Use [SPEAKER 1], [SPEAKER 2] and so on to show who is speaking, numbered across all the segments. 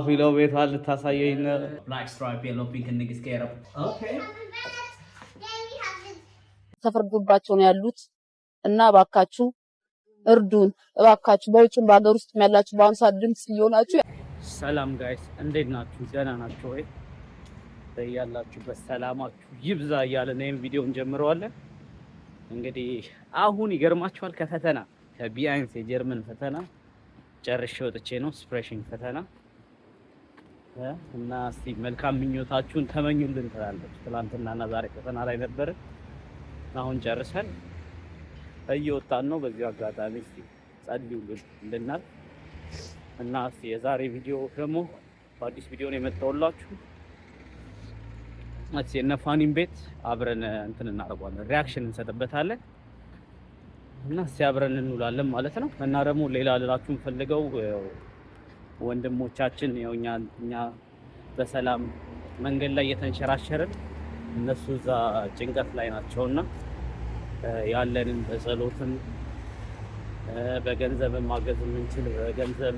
[SPEAKER 1] ፊሎ ቤቷን ልታሳየኝ ነው።
[SPEAKER 2] Black stripe, yellow, pink, and niggas scared of. Okay.
[SPEAKER 3] ተፈርዶባቸው ነው ያሉት እና እባካችሁ እርዱን። እባካችሁ በውጭም በአገር ውስጥ ያላችሁ በአሁኑ ሰዓት ድምጽ እየሆናችሁ።
[SPEAKER 1] ሰላም ጋይስ እንዴት ናችሁ? ደህና ናችሁ ወይ? ያላችሁበት ሰላማችሁ ይብዛ እያልን ይሄን ቪዲዮ እንጀምረዋለን። እንግዲህ አሁን ይገርማችኋል ከፈተና ከቢአይንስ የጀርመን ፈተና ጨርሼ ወጥቼ ነው ስፕሬሽን ፈተና እና እስቲ መልካም ምኞታችሁን ተመኙልን ትላለች። ትናንትናና ዛሬ ፈተና ላይ ነበር። አሁን ጨርሰን እየወጣን ነው። በዚህ አጋጣሚ እስቲ ጸልዩልናል እና እስቲ የዛሬ ቪዲዮ ደግሞ በአዲስ ቪዲዮ ነው የመጣሁላችሁ። እስቲ እነ ፋኒን ቤት አብረን እንትን እናደርጋለን፣ ሪአክሽን እንሰጥበታለን እና እስቲ አብረን እንውላለን ማለት ነው። እና ደግሞ ሌላ ልላችሁ ፈልገው ወንድሞቻችን ያው እኛ በሰላም መንገድ ላይ እየተንሸራሸርን እነሱ እዛ ጭንቀት ላይ ናቸውና ያለንን በጸሎትም በገንዘብም ማገዝ የምንችል በገንዘብ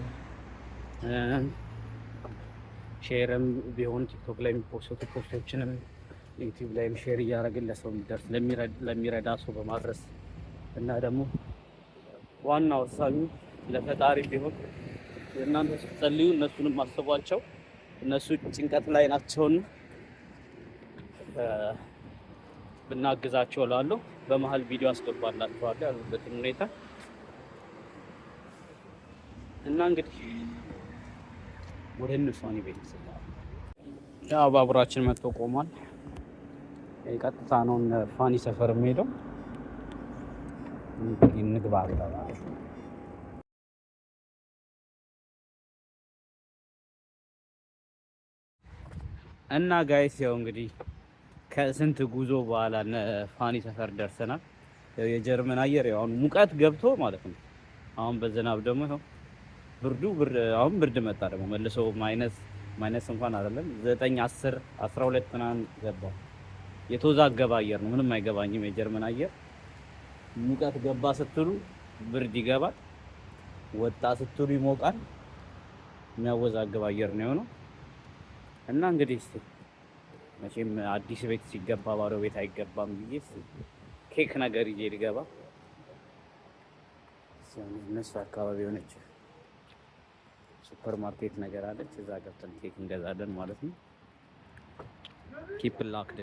[SPEAKER 1] ሼርም ቢሆን ቲክቶክ ላይ የሚፖስቱ ፖስቶችንም ዩቲዩብ ላይም ሼር እያደረግን ለሰው የሚደርስ ለሚረዳ ሰው በማድረስ እና ደግሞ ዋና ወሳኙ ለፈጣሪ ቢሆን እናንተ ስትጸልዩ እነሱንም አስቧቸው። እነሱ ጭንቀት ላይ ናቸውና ብናግዛቸው እላለሁ። በመሀል ቪዲዮ አስገባላችኋለሁ ያሉበትን ሁኔታ እና እንግዲህ ወደ እነሱን ቤት ያው ባቡራችን መጥቶ ቆሟል። ቀጥታ ነው ፋኒ ሰፈር የሚሄደው። እንግባ ብለናል። እና ጋይስ ያው እንግዲህ ከስንት ጉዞ በኋላ ፋኒ ሰፈር ደርሰናል። ያው የጀርመን አየር ያው ሙቀት ገብቶ ማለት ነው። አሁን በዝናብ ደግሞ ነው አሁን ብርድ መጣ ደግሞ መልሶ ማይነስ እንኳን አይደለም 9 10 12 ምናምን ገባ። የተወዛገበ አየር ነው። ምንም አይገባኝም የጀርመን አየር። ሙቀት ገባ ስትሉ ብርድ ይገባል፣ ወጣ ስትሉ ይሞቃል። የሚያወዛግብ አየር ነው የሆነው እና እንግዲህ እስቲ መቼም አዲስ ቤት ሲገባ ባዶ ቤት አይገባም ብዬ ኬክ ነገር ይዤ ልገባ። እነሱ አካባቢ የሆነች ሱፐር ማርኬት ነገር አለች። እዛ ገብተን ኬክ እንገዛለን ማለት ነው። ኪፕ ላክድ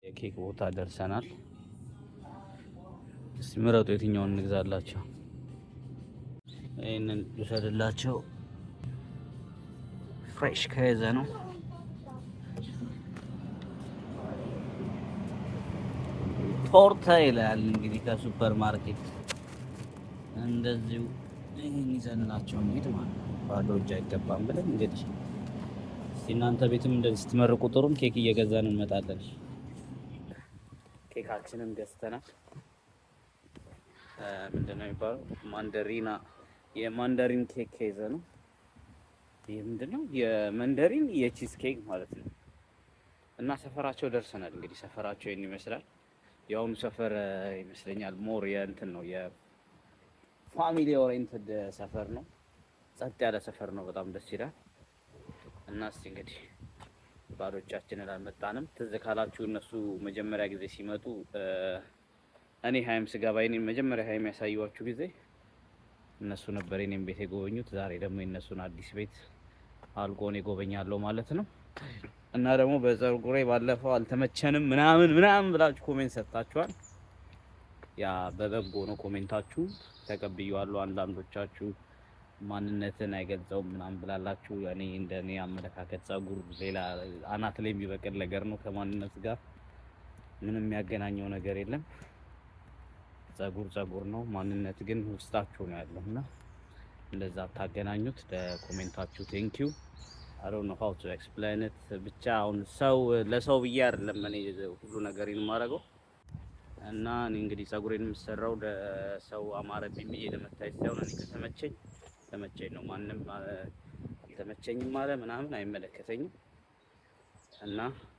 [SPEAKER 1] የኬክ ቦታ ደርሰናል። እስቲ ምረጡ የትኛውን እንግዛላቸው። ይሄንን ልሰድላቸው። ፍሬሽ ከያዘ ነው። ቶርታ ይላል እንግዲህ ከሱፐር ማርኬት እንደዚሁ ይሄን ይዘንላቸው እንሂድ ማለት ነው። ባዶ እጅ አይገባም ብለን እንግዲህ እስቲ እናንተ ቤትም እንደዚህ ስትመርቁ ጥሩም ኬክ እየገዛን እንመጣለን። ኬካችንን ገዝተናል። ምንድነው የሚባለው? ማንደሪና የማንደሪን ኬክ ከይዘ ነው። ይሄ ምንድነው? የማንደሪን የቺዝ ኬክ ማለት ነው። እና ሰፈራቸው ደርሰናል። እንግዲህ ሰፈራቸው ይሄን ይመስላል። ያውም ሰፈር ይመስለኛል ሞር የእንትን ነው የፋሚሊ ኦሪየንትድ ሰፈር ነው። ጸጥ ያለ ሰፈር ነው። በጣም ደስ ይላል። እና እስቲ እንግዲህ ባሎቻችንን አልመጣንም። ትዝ ካላችሁ እነሱ መጀመሪያ ጊዜ ሲመጡ እኔ ሀይም ስገባ የኔን መጀመሪያ ሀይም ያሳየኋችሁ ጊዜ እነሱ ነበር የኔን ቤት የጎበኙት። ዛሬ ደግሞ የእነሱን አዲስ ቤት አልቆን ይጎበኛለሁ ማለት ነው። እና ደግሞ በፀጉሬ ባለፈው አልተመቸንም ምናምን ብላችሁ ኮሜንት ሰጣችኋል። ያ በበጎ ነው ኮሜንታችሁ ተቀብያለሁ። አንዳንዶቻችሁ ማንነትን አይገልጸውም ምናምን ብላላችሁ። እኔ እንደኔ አመለካከት ፀጉር ሌላ አናት ላይ የሚበቅል ነገር ነው። ከማንነት ጋር ምንም የሚያገናኘው ነገር የለም። ፀጉር ነው፣ ማንነት ግን ውስጣችሁ ነው ያለውና እንደዛ ታገናኙት። ለኮሜንታችሁ ቴንኪው። I don't know how to explain it ብቻ አሁን ሰው ለሰው ብዬ አይደለም እኔ ሁሉ ነገሬን የማደርገው እና እኔ እንግዲህ ፀጉሬን የምሰራው ለሰው አማረብኝ ብዬ ለመታየት ሳይሆን እኔ ተመቸኝ ነው። ማንም አልተመቸኝም ማለት ምናምን አይመለከተኝም። እና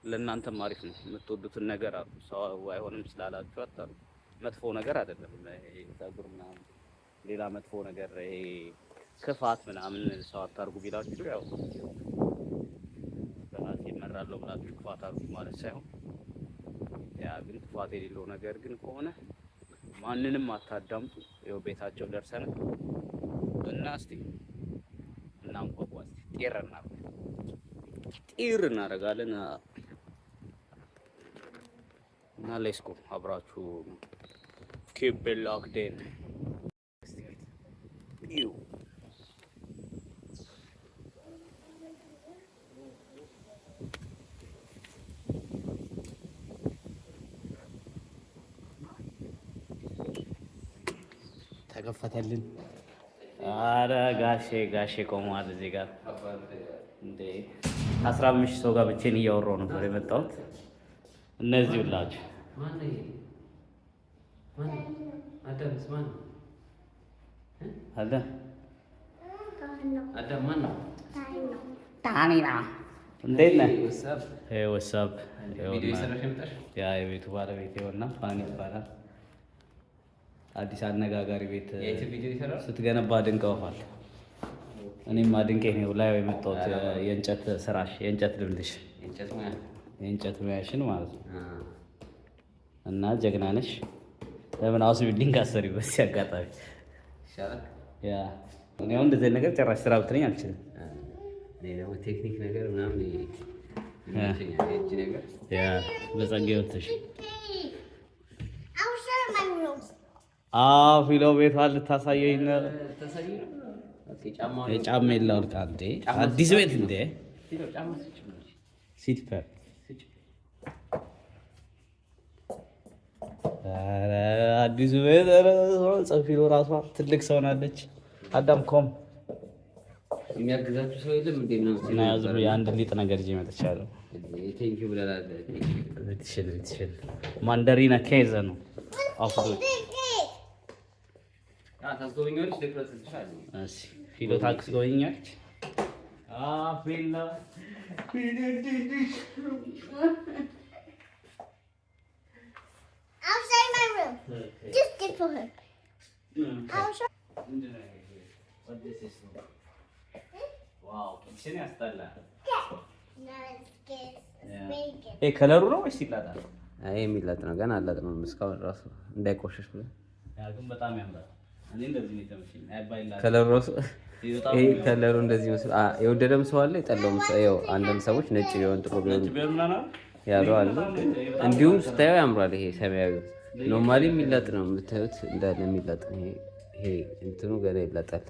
[SPEAKER 1] ለእናንተም አሪፍ ነው የምትወዱትን ነገር አሉ። ሰው አይሆንም ስላላችሁ አታሉ። መጥፎ ነገር አይደለም ፀጉር ምናምን ሌላ መጥፎ ነገር ይሄ ክፋት ምናምን ሰው አታርጉ ቢላችሁ ያው በራሴ እመራለሁ ብላችሁ ክፋት አርጉ ማለት ሳይሆን ያ ግን ክፋት የሌለው ነገር ግን ከሆነ ማንንም አታዳምጡ። ያው ቤታቸው ደርሰናል እና እስቲ እናንቆቋ ጤር እናደርጋለን እና ሌትስ ጎ አብራችሁ keep it locked in. You. ተከፈተልን። አረ ጋሼ ቆሟል እዚህ ጋር እንዴ 15 ሰው ጋር ብቻዬን እያወራሁ ነበር የመጣሁት። እነዚህ ሁላችሁ ታኒና እንዴት ነህ? ወሳብ ያ የቤቱ ባለቤት ይኸውና ፋኒ ይባላል። አዲስ አነጋጋሪ ቤት ስትገነባ አድንቀውሃል። እኔም አድንቄ ነው ላይ የመጣሁት የእንጨት ስራሽ የእንጨት ልምድሽ የእንጨት ሙያሽን ማለት ነው እና ጀግና ነሽ። ለምን አውስ ቢልዲንግ አሰሪበት ሲያጋጣሚ ይሻላል። ያ እኔ አሁን እንደዚህ ነገር ጭራሽ ስራ ብትለኝ አልችልም።
[SPEAKER 4] እኔ ደግሞ ቴክኒክ ነገር ምናምን
[SPEAKER 1] ያ በጸጋዬ ወጥተሽ ፊሎ ቤቷ ልታሳየኝ ነው። የጫማ የለውልቃ እንዴ አዲስ ቤት እንዴ ሲትፐር አዲሱ ቤት ጸፊሎ ራሷ ትልቅ ሰው ናለች። አዳም ኮም
[SPEAKER 4] የሚያግዛችሁ ሰው የለም እንዴ ነው?
[SPEAKER 1] እና ያዝብ የአንድ ሊጥ ነገር ይዤ መጥቻለሁ።
[SPEAKER 4] ቴንኪው ብለናል።
[SPEAKER 1] ትሽል ማንደሪና ኬዘ ነው አፍዶ
[SPEAKER 4] ታስጎበኛለች ደክረት ትችላል።
[SPEAKER 1] እሺ ፊሎ ታክስ ጎበኛለች። ፊሎ
[SPEAKER 5] outside my room. Okay. Just get for her.
[SPEAKER 1] Okay.
[SPEAKER 5] I'll show.
[SPEAKER 1] What this is? Wow, kitchen ያስጠላ።
[SPEAKER 5] No, it's good.
[SPEAKER 1] Yeah.
[SPEAKER 5] Bacon.
[SPEAKER 1] ይሄ ከለሩ ነው ወይስ ይላጣል?
[SPEAKER 4] አይ የሚላጥ ነው። ገና አላጥ ነው እስካሁን ራሱ እንዳይቆሽሽ ብለ
[SPEAKER 1] ያ ግን በጣም ያምራል። እኔ እንደዚህ ነው የተመቸኝ። አይባይላ
[SPEAKER 4] ከለሩ ራሱ ይሄ ከለሩ እንደዚህ መስል የወደደም ሰው አለ የጠላውም ሰው ያው አንዳንድ ሰዎች ነጭ ቢሆን ጥሩ ቢሆን ያለው አለ። እንዲሁም ስታየው ያምራል። ይሄ ሰማያዊ ኖርማሊ የሚላጥ ነው የምታዩት እንዳለ የሚላጥ ነው። ይሄ እንትኑ ገና ይላጣል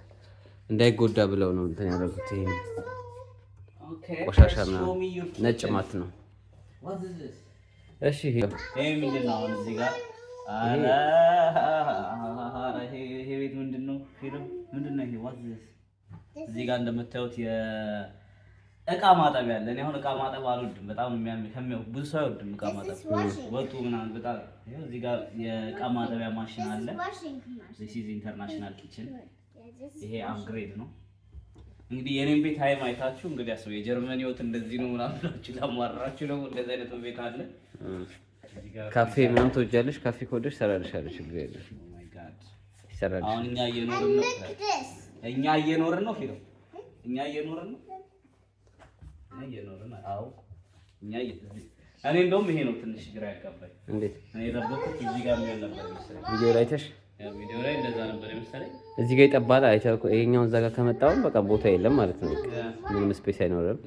[SPEAKER 4] እንዳይጎዳ ብለው ነው እንትን ያደረጉት። ይሄ ቆሻሻ ምናምን ነጭ ማት ነው። እሺ ይሄ
[SPEAKER 1] ምንድን ነው አሁን እዚህ ጋር ይሄ ቤት ምንድን ነው? ፊልም ምንድን ነው ይሄ? እዚህ ጋር እንደምታዩት እቃ ማጠቢያ አለ። እኔ አሁን እቃ ማጠብ አልወድም። በጣም የሚያምር ብዙ ሰው አይወድም እቃ ማጠብ ወጡ ምናምን በጣም እዚህ ጋር የእቃ ማጠቢያ ማሽን አለ። this is international kitchen። ይሄ አፕግሬድ ነው። እንግዲህ የኔን ቤት ሃይም አይታችሁ እንግዲህ አስቡ የጀርመን ህይወት እንደዚህ ነው ምናምን ብላችሁ ለማራችሁ ነው። እንደዚህ አይነት ቤት አለ።
[SPEAKER 4] ካፌ ምናምን ትወጃለሽ? ካፌ ከወደድሽ እሰራልሻለሁ። ችግር የለም።
[SPEAKER 1] ኦ ማይ ጋድ
[SPEAKER 4] ይሰራልሽ።
[SPEAKER 1] አሁን እኛ እየኖርን ነው ፊልም እኛ እየኖርን ነው። አዎ እኛ እኔ እንደውም ይሄ ነው ትንሽ ግራ ያጋባኝ።
[SPEAKER 4] እንዴት
[SPEAKER 1] እኔ የጠበኩት እዚህ ጋር የሚሆን ነበር መሰለኝ።
[SPEAKER 4] ቪዲዮ ላይ አይተሽ?
[SPEAKER 1] ቪዲዮ ላይ እንደዛ ነበር መሰለኝ።
[SPEAKER 4] እዚህ ጋር ይጠባል አይተው እኮ ይሄኛው እዛ ጋር ከመጣው በቃ ቦታ የለም ማለት ነው። ምንም ስፔስ አይኖርም።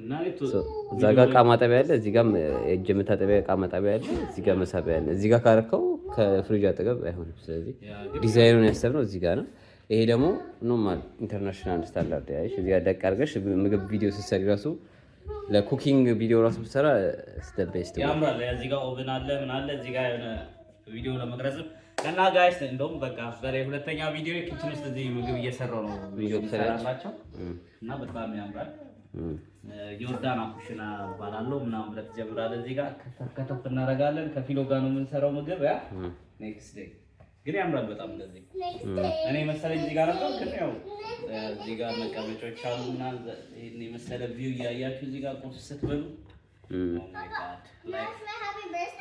[SPEAKER 4] እዛ ጋር እቃ ማጠቢያ አለ፣ እዚህ ጋር እጅ መታጠቢያ እቃ ማጠቢያ አለ፣ እዚህ ጋር መሳቢያ አለ። እዚህ ጋር ካረከው ከፍሪጅ አጠገብ አይሆንም። ስለዚህ ዲዛይኑን ያሰብነው እዚህ ጋር ነው። ይሄ ደግሞ ኖርማል ኢንተርናሽናል ስታንዳርድ ያይሽ እዚህ ጋር ደቅ አድርገሽ ምግብ ቪዲዮ ስትሰሪ ራሱ ለኩኪንግ ቪዲዮ ራሱ ብትሰራ ስቴፕ ባይ ስቴፕ
[SPEAKER 1] ያምራል። እዚህ ጋር ኦቨን አለ ምን አለ እዚህ ጋር የሆነ ቪዲዮ ለመቅረጽ እና ጋይስ እንደውም በቃ ዛሬ ሁለተኛ ቪዲዮ ኪችን ውስጥ እዚህ ምግብ እየሰራው ነው ቪዲዮ ተሰራላችሁ እና በጣም ያምራል። ዮርዳና ኩሽና ባላለው ምናምን ብለህ ትጀምራለህ። እዚህ ጋር ከተፍ እናደርጋለን። ከፊሎ ጋር ነው የምንሰራው ምግብ ያ ኔክስት ዴይ ግን ያምራል በጣም እንደዚህ። እኔ መሰለኝ እዚህ ጋር ነበር ግን ያው እዚህ ጋር መቀመጫዎች አሉ ምናምን ይሄን የመሰለ ቪው እያያችሁ እዚህ ጋር ቁርስ ስትበሉ oh my god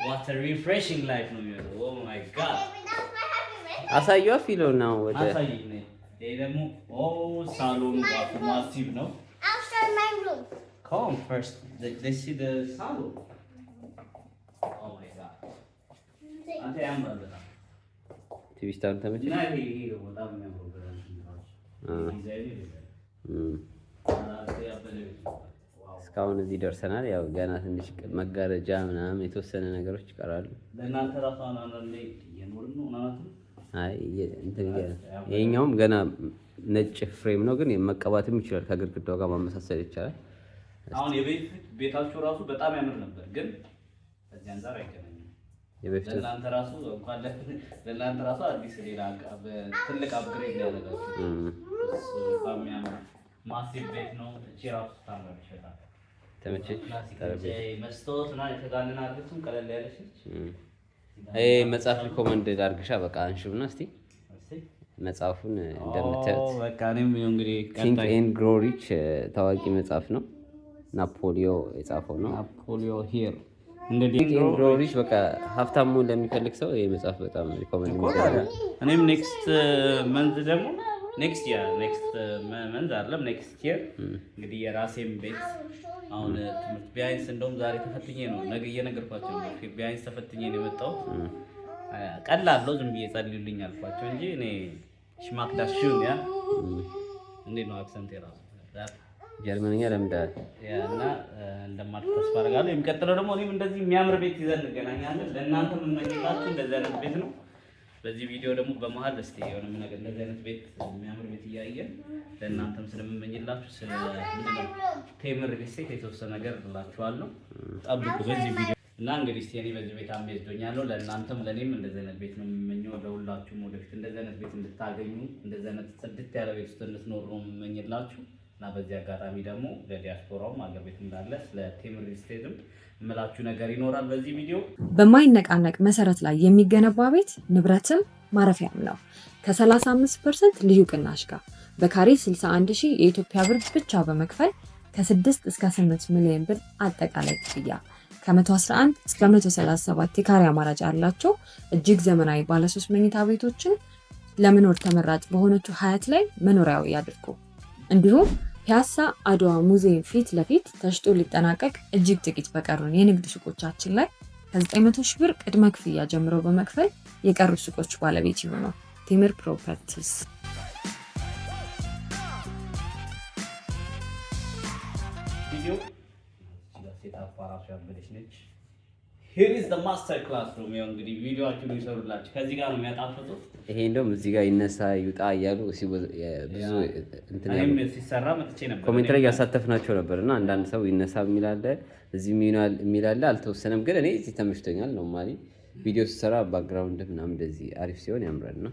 [SPEAKER 1] what a refreshing life ነው የሚሆነው oh my god
[SPEAKER 4] አሳየዋ ፊሎ ነው ወደ
[SPEAKER 1] አሳየኝ ነው ይሄ ደግሞ ኦ ሳሎን ማሲቭ ነው
[SPEAKER 5] Outside my room.
[SPEAKER 1] come first they see the salon oh my god አንተ ያምራል በጣም
[SPEAKER 4] ቲቪ ስታንድ ተመቸኝ
[SPEAKER 1] እና ይሄ ደግሞ በጣም የሚያምረው
[SPEAKER 4] እስካሁን እዚህ ደርሰናል። ያው ገና ትንሽ መጋረጃ ምናምን የተወሰነ ነገሮች ይቀራሉ።
[SPEAKER 1] ለእናንተ ራሱ አንዳንዴ እየኖርን ነው ማለት ነው።
[SPEAKER 4] አይ እንትን ይሄኛውም ገና ነጭ ፍሬም ነው ግን መቀባትም ይችላል። ከግድግዳው ጋር ማመሳሰል ይቻላል።
[SPEAKER 1] አሁን ቤታችሁ ራሱ በጣም ያምር ነበር ግን ከዚህ አንፃር አይገናኝም።
[SPEAKER 4] የበፊቱ
[SPEAKER 1] ለእናንተ ራሱ እንኳን ለእናንተ ራሱ አዲስ ሌላ ትልቅ አፕግሬድ ያደረጋችሁ በጣም የሚያምር ማሲቭ ቤት ነው። እቺ ራሱ ታምራለች ይችላል
[SPEAKER 4] ተመቸች።
[SPEAKER 1] መስታወት እና የተጋነነ አድርገን ቀለል ያለች
[SPEAKER 4] አይ መጽሐፍ ሪኮመንድ አድርግሻ በቃ አንሺውና እስቲ መጽሐፉን እንደምታዩት
[SPEAKER 1] በቃ እኔም እንግዲህ
[SPEAKER 4] ቲንክ ኤንድ ግሮ ሪች ታዋቂ መጽሐፍ ነው። ናፖሊዮ የጻፈው ነው።
[SPEAKER 1] ናፖሊዮ ሂር እንግዲህ
[SPEAKER 4] ቲንክ ኤንድ ግሮ ሪች በቃ ሀብታሙ ለሚፈልግ ሰው ይሄ መጽሐፍ በጣም ሪኮመንድ ይደረጋል።
[SPEAKER 1] እኔም ኔክስት መንዝ ደግሞ ኔክስት መንዝ አይደለም ኔክስት ይር እንግዲህ የራሴን ቤት አሁን ትምህርት ቢያንስ እንደውም ዛሬ ተፈትኜ ነው ነገ እየነገርኳቸው ነው። ቢያንስ ተፈትኜ ነው የመጣሁት። ቀላል ነው ዝም ብዬ ጸልዩልኝ አልኳቸው እንጂ እኔ ሽማክዳሽን ያ እንዴት ነው አክሰንት የራሱ
[SPEAKER 4] ጀርመንኛ ለምዳል
[SPEAKER 1] እና እንደማትፈስ ተስፋ አደርጋለሁ። የሚቀጥለው ደግሞ እኔም እንደዚህ የሚያምር ቤት ይዘን እንገናኛለን። ለእናንተ የምመኝላችሁ እንደዚህ አይነት ቤት ነው። በዚህ ቪዲዮ ደግሞ በመሀል እስቲ የሆነ ነገር እንደዚህ አይነት ቤት የሚያምር ቤት እያየን ለእናንተም ስለምመኝላችሁ ስለ ምንድነው ቴምር ሪልስቴት የተወሰነ ነገር እላችኋለሁ። ጠብቁ በዚህ ቪዲዮ እና እንግዲህ እስቲ እኔ በዚህ ቤት አሜዝዶኛለሁ። ለእናንተም ለእኔም እንደዚህ አይነት ቤት ነው የምመኘው። ለሁላችሁም ወደፊት እንደዚህ አይነት ቤት እንድታገኙ እንደዚህ አይነት ጽድት ያለ ቤት ውስጥ እንድትኖሩ ነው የምመኝላችሁ። እና በዚህ አጋጣሚ ደግሞ ለዲያስፖራውም አገር ቤት እንዳለ ስለ ቴምር ሪልስቴትም እምላችሁ ነገር ይኖራል በዚህ ቪዲዮ።
[SPEAKER 6] በማይነቃነቅ መሰረት ላይ የሚገነባ ቤት ንብረትም ማረፊያም ነው። ከ35% ልዩ ቅናሽ ጋር በካሬ 61,000 የኢትዮጵያ ብር ብቻ በመክፈል ከ6 እስከ 8 ሚሊዮን ብር አጠቃላይ ክፍያ ከ111 እስከ 137 የካሬ አማራጭ ያላቸው እጅግ ዘመናዊ ባለ 3 መኝታ ቤቶችን ለመኖር ተመራጭ በሆነችው ሀያት ላይ መኖሪያው ያድርጉ። እንዲሁም ፒያሳ አድዋ ሙዚየም ፊት ለፊት ተሽጦ ሊጠናቀቅ እጅግ ጥቂት በቀሩን የንግድ ሱቆቻችን ላይ ከ900 ሺህ ብር ቅድመ ክፍያ ጀምሮ በመክፈል የቀሩ ሱቆች ባለቤት ይሆኑ። ቴምር ፕሮፐርቲስ።
[SPEAKER 1] ቪዲዮ ሴታፕ አራሱ ያበደች ነች። Here is the master classroom። ያው እንግዲህ ቪዲዮአችሁን ይሰሩላችሁ ከዚህ ጋር ነው የሚያጣፍጡት።
[SPEAKER 4] ይሄ እንደውም እዚህ ጋር ይነሳ ይውጣ እያሉ ብዙ እንትን
[SPEAKER 1] እኔም ሲሰራ መጥቼ ነበር
[SPEAKER 4] ኮሜንት ላይ ያሳተፍናቸው ነበርና አንዳንድ ሰው ይነሳ የሚላለ እዚህ የሚላለ አልተወሰነም። ግን እኔ እዚህ ተመችቶኛል። ኖርማሊ ቪዲዮ ሲሰራ ባክግራውንድ ምናምን እንደዚህ አሪፍ ሲሆን ያምራል ነው።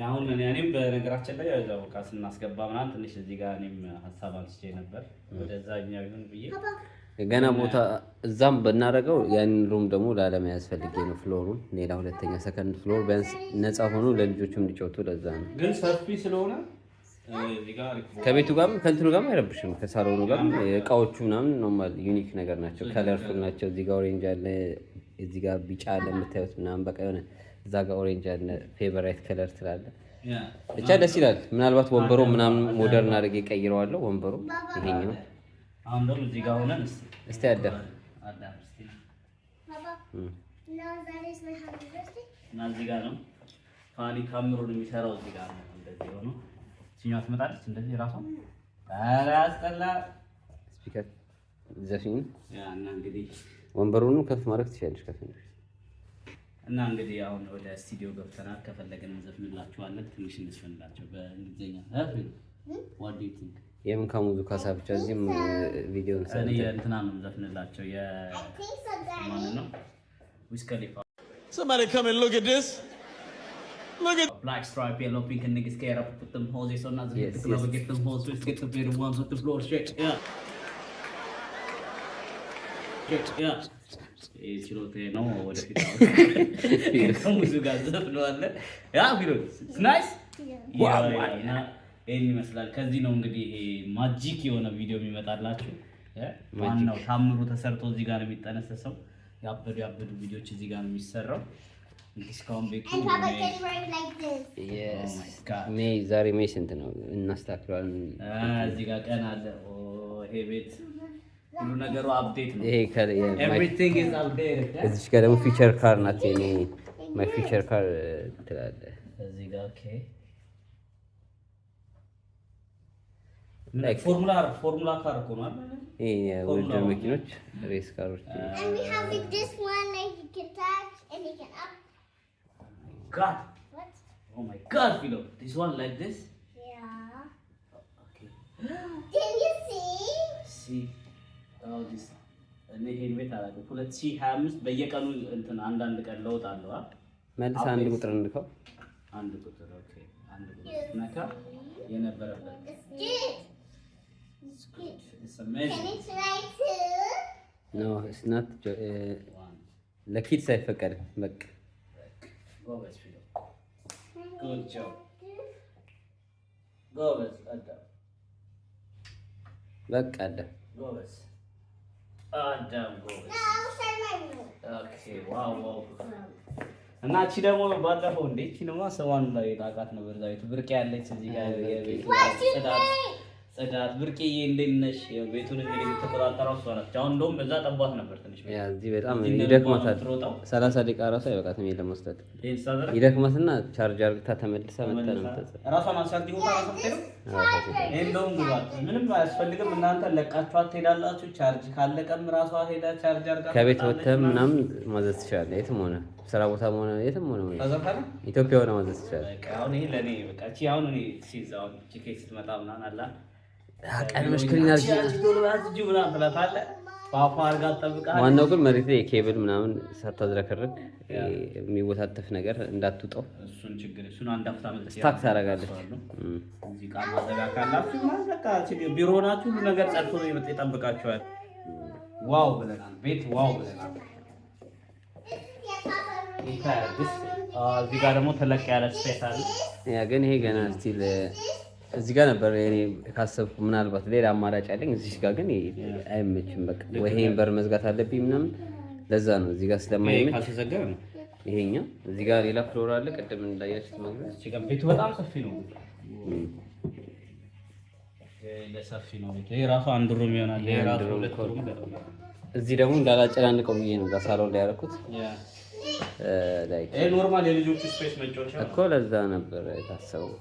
[SPEAKER 1] አሁን እኔም በነገራችን ላይ ያው በቃ ስናስገባ ምናምን ትንሽ እዚህ ጋር እኔም ሀሳብ አንስቼ ነበር ወደዛኛው ይሁን ብዬ
[SPEAKER 4] ገና ቦታ እዛም ብናደርገው ያንን ሩም ደግሞ ላለመያዝ ፈልጌ ነው። ፍሎሩን ሌላ ሁለተኛ ሰከንድ ፍሎር ቢያንስ ነፃ ሆኖ ለልጆቹም እንዲጫወቱ ለዛ ነው።
[SPEAKER 1] ግን ሰፊ ስለሆነ እዚህ ጋር
[SPEAKER 4] ከቤቱ ጋርም ከእንትኑ ጋርም አይረብሽም። ከሳሎኑ ጋርም እቃዎቹ ምናምን ኖርማል ዩኒክ ነገር ናቸው። ከለርፉል ናቸው። እዚህ ጋር ኦሬንጅ አለ፣ እዚህ ጋር ቢጫ አለ የምታዩት ምናምን በቃ የሆነ እዛ ጋር ኦሬንጅ አለ። ፌቨራይት ከለር ትላለ ብቻ ደስ ይላል። ምናልባት ወንበሩ ምናምን ሞደርን አድርጌ ቀይረዋለሁ። ወንበሩ ይሄኛው
[SPEAKER 1] አሁን ደግሞ እዚህ ጋር ሆነን
[SPEAKER 4] እስቲ አዳም
[SPEAKER 1] እስቲ
[SPEAKER 5] Papa, now that is my happy birthday.
[SPEAKER 1] እና እዚህ ጋር ነው ፋኒ ካሜራውን የሚሰራው እዚህ ጋር ነው። እንደዚህ ሆኖ ሲኛው ትመጣለች እንደዚህ ራሷ አላስጠላ
[SPEAKER 4] ስፒከር ዘፊን
[SPEAKER 1] ያ እና እንግዲህ
[SPEAKER 4] ወንበሩን ከፍ ማድረግ ትችላለሽ ከፈለግሽ።
[SPEAKER 1] እና እንግዲህ አሁን ወደ ስቱዲዮ ገብተናል። ከፈለገን እንዘፍንላችኋለን። ትንሽ እንስፈንላቸው በእንግሊዘኛ what do you think?
[SPEAKER 4] የምን ከሙዙ ካሳ ብቻ እዚህም ቪዲዮ
[SPEAKER 1] እኔ እንትና ነው ዘፍንላቸው ማን ነው ዊዝ ከሊፋ
[SPEAKER 7] Somebody come and look at this. Look at
[SPEAKER 1] black stripe yellow pink and niggas care up put them hoes so now get them hoes get the floor straight yeah ችሎታዬ ነው። ወደፊት ከሙዙ ጋር ዘፍነዋለሁ። ያ ፊሎ ናይስ ይሄን ይመስላል። ከዚህ ነው እንግዲህ ይሄ ማጂክ የሆነ ቪዲዮ የሚመጣላችሁ። ዋናው ታምሩ ተሰርቶ እዚህ ጋር ነው የሚጠነሰሰው። ያበዱ ቪዲዮዎች እዚህ ጋር ነው የሚሰራው። ዲስካውንት ቤቱ
[SPEAKER 4] ዛሬ ሜይ ስንት ነው? እናስተካክለዋለን።
[SPEAKER 1] እዚህ ጋር ቀን አለ። ይሄ ቤት ሁሉ ነገሩ አፕዴት ነው።
[SPEAKER 4] ይሄ
[SPEAKER 1] ኤቭሪቲንግ ኢዝ አፕዴት።
[SPEAKER 4] እዚህ ጋር ደግሞ ፊቸር ካር ናት። እኔ ማይ ፊቸር ካር ትላለህ
[SPEAKER 1] እዚህ ጋር ኦኬ። ላይክ ፎርሙላ ካር እኮ ነው አይደል?
[SPEAKER 4] ይሄ የውድድር መኪኖች ሬስ ካሮች።
[SPEAKER 5] And we have this one like you can touch and you can up.
[SPEAKER 1] God.
[SPEAKER 5] What?
[SPEAKER 1] Oh my God, Philo. This one like this?
[SPEAKER 5] Yeah.
[SPEAKER 1] Okay.
[SPEAKER 5] Can you see?
[SPEAKER 1] See. Oh, this. እኔ ይሄን ቤት አላውቅም። 2025 በየቀኑ እንትን አንዳንድ ቀን ለውጥ አለው አይደል?
[SPEAKER 4] መልስ አንድ ቁጥር እንድከው።
[SPEAKER 1] አንድ ቁጥር ኦኬ። አንድ ቁጥር ነካ የነበረበት
[SPEAKER 5] It's good.
[SPEAKER 1] It's amazing.
[SPEAKER 5] Can you try too?
[SPEAKER 4] No, it's not. ለኪድስ አይፈቀድም። በቃ
[SPEAKER 1] ጎበዝ ፊሎ። Good job. ጎበዝ አዳም።
[SPEAKER 4] በቃ አዳም
[SPEAKER 1] ጎበዝ አዳም ጎበዝ።
[SPEAKER 5] No, start my room.
[SPEAKER 1] ኦኬ ዋው። እና እቺ ደግሞ ባለፈው እንዴ እቺ ነው ሰዋን ላይ ታውቃት ነበር። ዛሬ ብርቄ ያለች እዚህ ጋር የቤት ጽዳት ብርቄዬ እንዴት ነሽ? ቤቱን እንግዲህ የተቆጣጠረው እሷ ናት። አሁን እንደውም በዛ ጠቧት ነበር ትንሽ
[SPEAKER 4] ያ እዚህ በጣም ይደክማታል። 30 ደቂቃ ራሱ አይበቃትም ለመስጠት። ይደክማትና ቻርጅ አርግታ ተመልሳ መጣ ነው ተጸ
[SPEAKER 1] ራሷን አንሳት ይወጣ ራሷን እንደውም ግባት ምንም አያስፈልግም። እናንተ ለቃችኋት ትሄዳላችሁ። ቻርጅ ካለቀም ራሷ ሄዳ ቻርጅ አርጋ
[SPEAKER 4] ከቤት ወጥተህ ምናምን ማዘዝ ትችላለህ። የትም ሆነ ስራ ቦታ ሆነ የትም ሆነ ኢትዮጵያ ሆነ ማዘዝ ትችላለህ።
[SPEAKER 1] በቃ አሁን ይሄ ለኔ በቃ እቺ አሁን እኔ ሲዛው ቲኬት ስትመጣ ምናምን አላ
[SPEAKER 4] ቀን መስክሪን
[SPEAKER 1] አርጂ ምናምን ትላታለህ። ፓፓ አርጋ ጠብቃለህ።
[SPEAKER 4] ዋናው ግን መሬት ላይ የኬብል ምናምን ሳታዝረከርክ የሚወታተፍ ነገር እንዳትውጠው።
[SPEAKER 1] እሱን ችግር እሱን አንድ አፍታ መልስ
[SPEAKER 4] ስታክ ታደርጋለህ።
[SPEAKER 1] እዚህ ቃል ማዘጋ ካላችሁ ማለት በቃ ቢሮ ናችሁ ሁሉ ነገር ጸድቶ ይጠብቃችኋል። ዋው ብለናል። ቤት ዋው ብለናል። እዚህ ጋር ደግሞ ተለቅ ያለ ስፔስ አለ።
[SPEAKER 4] ያ ግን ይሄ ገና ስቲል እዚህ ጋር ነበር እኔ ካሰብኩ ምናልባት ሌላ አማራጭ አለኝ። እዚህ ጋር ግን አይመችም። በቃ ወይ ይሄን በር መዝጋት አለብኝ ምናምን። ለዛ ነው እዚህ ጋር ስለማይመች
[SPEAKER 1] ካልተዘጋ ነው።
[SPEAKER 4] ይሄኛው እዚህ ጋር ሌላ ፍሎር አለ። ቅድም እንዳያችሁት መግቢያ
[SPEAKER 1] እዚህ ጋር ቤቱ በጣም ሰፊ ነው። ለሰፊ ነው ቤቱ። ይሄ ራሱ አንድ ሩም ይሆናል። ይሄ ራሱ ሁለት ሩም።
[SPEAKER 4] እዚህ ደግሞ እንዳላጨናንቀው ብዬ ነው ሳሎን ላይ ያደረኩት።
[SPEAKER 1] ይሄ ኖርማል የልጆቹ ስፔስ መጫወቻ
[SPEAKER 4] እኮ ለዛ ነበር የታሰበው።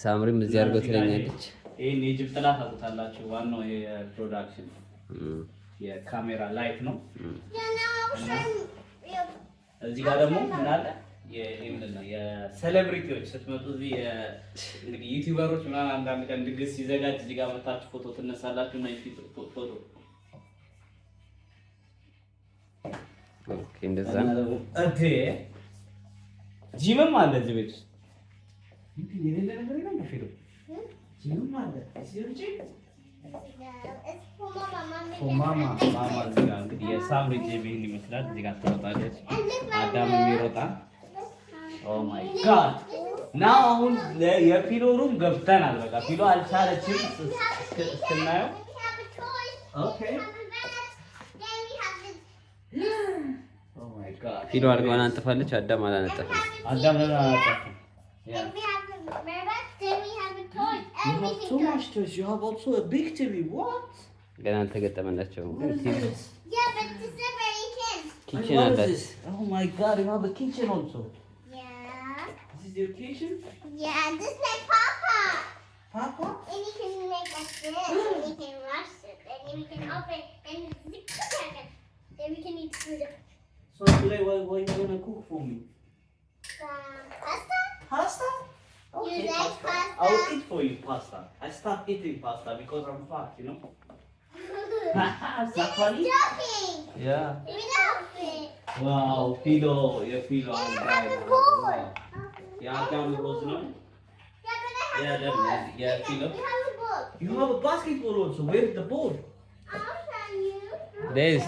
[SPEAKER 4] ሳምሪም እዚህ አድርገው ትለኛለች።
[SPEAKER 1] ይሄን የጅብ ጥላ ታውቁታላችሁ። ዋናው የፕሮዳክሽን የካሜራ ላይት ነው። እዚህ ጋር ደግሞ ምን አለ? የሴሌብሪቲዎች ስትመጡ እዚህ እንግዲህ ዩቲዩበሮች ምናምን አንዳንድ ቀን ድግስ ሲዘጋጅ እዚህ ጋር መታችሁ ፎቶ ትነሳላችሁ እና ፎቶ
[SPEAKER 4] ኦኬ እንደዛ ነው።
[SPEAKER 1] ጂምም አለ እዚህ ቤት ውስጥ የሌለ ነገር የለም። ከፊሉ ጂምም አለ። ማማ እዚህ ጋር እንግዲህ የሳምሪ ጂም ይሄን ይመስላል። እዚህ ጋር ትወጣለች። አዳም የሚሮጣል። ኦ ማይ ጋድ ናው አሁን የፊሎ ሩም ገብተናል። በቃ ፊሎ አልቻለችም እስክናየው። ኦኬ
[SPEAKER 4] ፊሎ አድርገዋን አንጥፋለች። አዳም አላነጠፈም።
[SPEAKER 1] አዳም ለምን አላነጠፈም? ገና አልተገጠመላቸውም። ኪችን አላት። Oh my God, you have a kitchen also.
[SPEAKER 5] Yeah.
[SPEAKER 1] This is your kitchen?
[SPEAKER 5] Yeah, this is like Papa.
[SPEAKER 1] Papa?
[SPEAKER 5] And you can make like this, and you can wash it, and then we can open, and then we can eat food.
[SPEAKER 1] So today, what are you gonna cook for me?
[SPEAKER 5] Pasta?
[SPEAKER 1] Pasta?
[SPEAKER 5] You like pasta?
[SPEAKER 1] I will eat for you pasta. I stopped eating pasta because I'm fat, you know? It's not funny?
[SPEAKER 5] Joking.
[SPEAKER 1] Yeah.
[SPEAKER 5] Give me the outfit.
[SPEAKER 1] Wow, Fido, yeah, Fido.
[SPEAKER 5] And I have a board.
[SPEAKER 1] Yeah, down the road, no?
[SPEAKER 5] Yeah, but I have
[SPEAKER 1] Yeah,
[SPEAKER 5] a
[SPEAKER 1] that-
[SPEAKER 5] board.
[SPEAKER 1] yeah, Fido.
[SPEAKER 5] We have a board.
[SPEAKER 1] You have a basketball also. Where's the ball?
[SPEAKER 5] I'll show you.
[SPEAKER 4] ዴዝ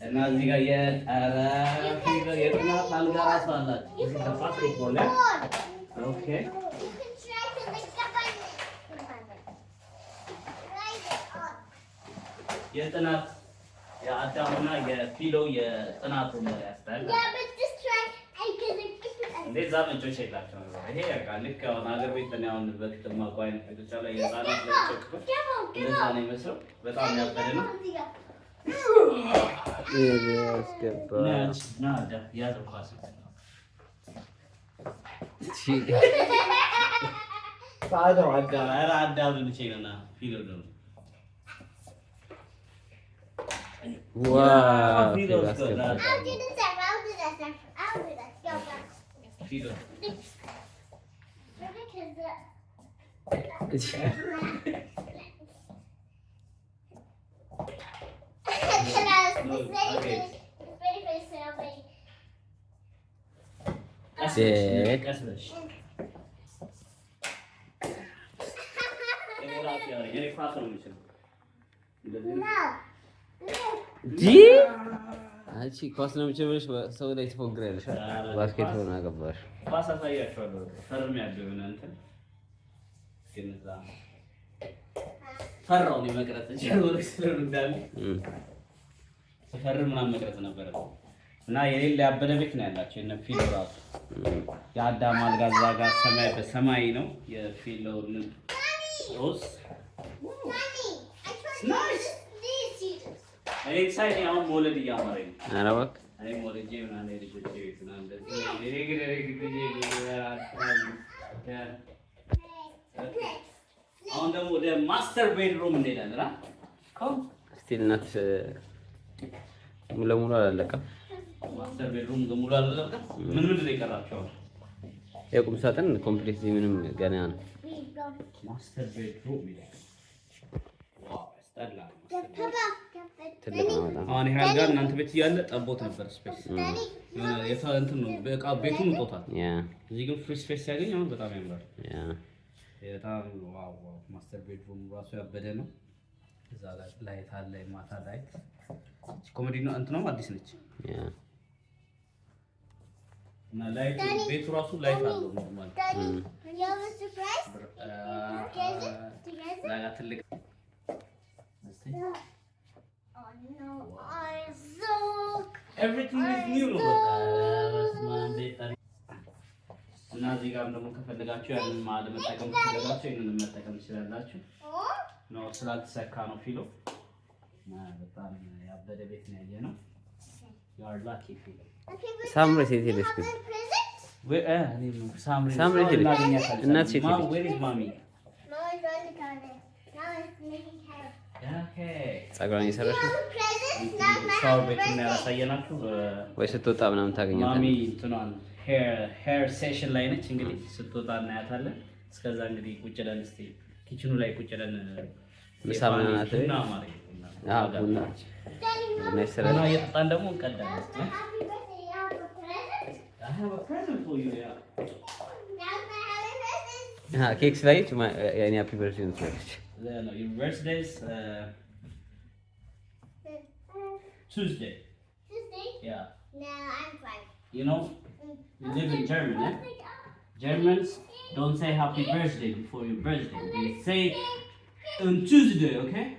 [SPEAKER 1] እና እዚህ ጋር የጥናት አልጋ ራሱ አላቸው። እዚህ ባስኬትቦል ላይ ኦኬ የጥናት የአዳምና የፊሎ የጥናት ያስታል እንደዛ ምንጮች የላቸው ነው። ይሄ በቃ ልክ አሁን ሀገር ቤት ነው አሁን በክትማ ቋይን ቤቶች ላይ የህፃናት ለቸክ እንደዛ ነው የሚመስለው። በጣም ያበደ ነው።
[SPEAKER 4] አንቺ ኳስ ነው የምትችልሽ፣ ሰው ላይ ትፎግሪያለሽ። ባስኬትቦል ነው አገባሽ።
[SPEAKER 1] ኳስ አሳያችኋለሁ። ፈርም ያለው የሆነ እንትን ግን እዛ ፈራው ነው መቅረጽ እንጂ ወርክ ስለሩዳል ስፈርም ምናምን መቅረጽ ነበር እና የሌለ ያበደ ቤት ነው ያላቸው። እነ ፊሎ ራሱ የአዳም አልጋ እዛ ጋር ሰማይ በሰማይ ነው የፊሎ ሮስ ናይስ ኤክሳይቲንግ አሁን መውለድ እያማረኝ ነው።
[SPEAKER 4] ኧረ እባክህ
[SPEAKER 1] አይ ሞለጄ ምናምን ልጆቼ ቤት ምናምን አሁን ደግሞ ወደ ማስተር ቤድሩም እንሄዳለን።
[SPEAKER 4] ስቲል እናትሽ ሙሉ ለሙሉ አላለቀም።
[SPEAKER 1] ማስተር ቤድሩም ሙሉ አላለቀም። ምን ምንድን ነው የቀራቸው?
[SPEAKER 4] የቁም ሳጥን ኮምፕሊት ምንም ገና ነው።
[SPEAKER 1] ማስተር ቤድሩም ይላል። ዋው ያስጠላል።
[SPEAKER 4] ትልቅ ነው በጣም።
[SPEAKER 1] አሁን ይሄ አልጋ እናንተ ቤት እያለ ጠቦት ነበር ስፔስ የሆነ የታ እንትን ነው በቃ ቤቱን ጦታል። እዚህ ግን ፍሪ ስፔስ ሲያገኝ አሁን በጣም ያምራል። በጣም ዋው ዋው። ማስተር ቤድሩም ራሱ ያበደ ነው። እዛ ጋር ላይት አለ፣ ማታ ላይት ኮሜዲ ነው እንትን ነው አዲስ ነች። እና ላይት ቤቱ ራሱ ላይት አለው ኖርማል። ላጋ ትልቅ everything is new ነው በቃ እና እዚህ ጋር ደግሞ ከፈለጋችሁ ያንን ማለ መጠቀም ከፈለጋችሁ ይሄንን መጠቀም ትችላላችሁ። ነው ስላልተሰካ ነው ፊሎ በጣም ያበደ ቤት ነው ያየነው። you are lucky ፊሎ
[SPEAKER 4] ሳምሪ ሴት ሄደሽ ግን ሳምሪ ሄደሽ እናት ሴት ሄደሽ
[SPEAKER 1] where is mommy?
[SPEAKER 4] ጸጉሯን እየሰራሽ ነው
[SPEAKER 1] ሻወር ቤት ነው ያሳየናችሁ
[SPEAKER 4] ወይ ስትወጣ ምናምን ታገኛታለሽ።
[SPEAKER 1] ማሚ እንትኗን ሄር ሴሽን ላይ ነች። እንግዲህ ስትወጣ እናያታለን። እስከዛ እንግዲህ ቁጭ ብለን እስቲ ኪችኑ ላይ ቁጭ ብለን
[SPEAKER 4] ምሳ ምናምን ቡና
[SPEAKER 1] ቡና እየጠጣን ደግሞ እንቀዳለን።
[SPEAKER 4] ኬክ ስላይች የኔ ሃፒ በርዝዴይ ነው ትላለች።
[SPEAKER 1] Your birthday's Tuesday.
[SPEAKER 5] Tuesday?
[SPEAKER 1] Yeah.
[SPEAKER 5] No, I'm fine.
[SPEAKER 1] You know, you live in Germany. Eh? Germans don't say happy birthday before your birthday. They say on Tuesday, okay?